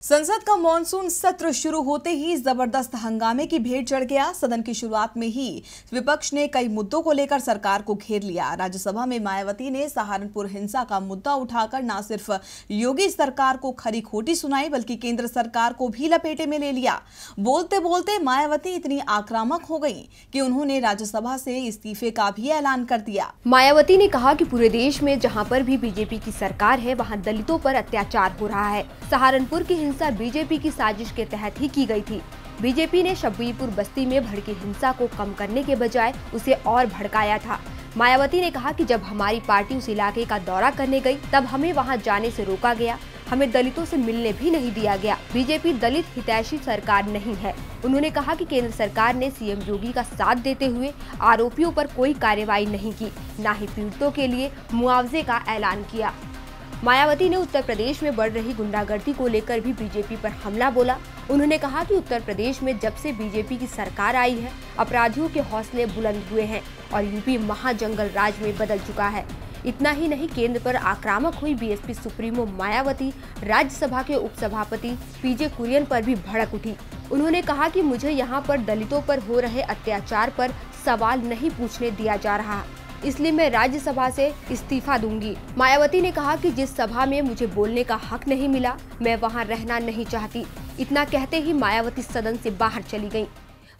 संसद का मॉनसून सत्र शुरू होते ही जबरदस्त हंगामे की भेंट चढ़ गया। सदन की शुरुआत में ही विपक्ष ने कई मुद्दों को लेकर सरकार को घेर लिया। राज्यसभा में मायावती ने सहारनपुर हिंसा का मुद्दा उठाकर न सिर्फ योगी सरकार को खरी खोटी सुनाई बल्कि केंद्र सरकार को भी लपेटे में ले लिया। बोलते बोलते मायावती इतनी आक्रामक हो गई कि उन्होंने राज्यसभा से इस्तीफे का भी ऐलान कर दिया। मायावती ने कहा कि पूरे देश में जहां पर भी बीजेपी की सरकार है वहां दलितों पर अत्याचार हो रहा है। सहारनपुर की हिंसा बीजेपी की साजिश के तहत ही की गई थी। बीजेपी ने शब्बीरपुर बस्ती में भड़की हिंसा को कम करने के बजाय उसे और भड़काया था। मायावती ने कहा कि जब हमारी पार्टी उस इलाके का दौरा करने गई तब हमें वहां जाने से रोका गया, हमें दलितों से मिलने भी नहीं दिया गया। बीजेपी दलित हितैषी सरकार नहीं है। उन्होंने कहा कि केंद्र सरकार ने सीएम योगी का साथ देते हुए आरोपियों पर कोई कार्रवाई नहीं की, न ही पीड़ितों के लिए मुआवजे का ऐलान किया। मायावती ने उत्तर प्रदेश में बढ़ रही गुंडागर्दी को लेकर भी बीजेपी पर हमला बोला। उन्होंने कहा कि उत्तर प्रदेश में जब से बीजेपी की सरकार आई है अपराधियों के हौसले बुलंद हुए हैं और यूपी महाजंगल राज में बदल चुका है। इतना ही नहीं, केंद्र पर आक्रामक हुई बीएसपी सुप्रीमो मायावती राज्यसभा के उपसभापति पीजे कुरियन पर भी भड़क उठी। उन्होंने कहा कि मुझे यहाँ पर दलितों पर हो रहे अत्याचार पर सवाल नहीं पूछने दिया जा रहा, इसलिए मैं राज्यसभा से इस्तीफा दूंगी। मायावती ने कहा कि जिस सभा में मुझे बोलने का हक नहीं मिला मैं वहां रहना नहीं चाहती। इतना कहते ही मायावती सदन से बाहर चली गईं।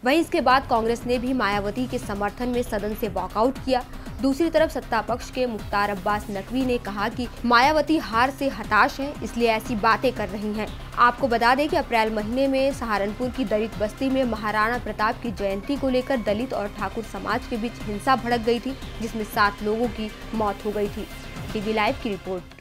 वहीं इसके बाद कांग्रेस ने भी मायावती के समर्थन में सदन से वॉकआउट किया। दूसरी तरफ सत्ता पक्ष के मुख्तार अब्बास नकवी ने कहा कि मायावती हार से हताश है, इसलिए ऐसी बातें कर रही हैं। आपको बता दें कि अप्रैल महीने में सहारनपुर की दलित बस्ती में महाराणा प्रताप की जयंती को लेकर दलित और ठाकुर समाज के बीच हिंसा भड़क गई थी, जिसमें 7 लोगों की मौत हो गई थी। टीवी लाइव की रिपोर्ट।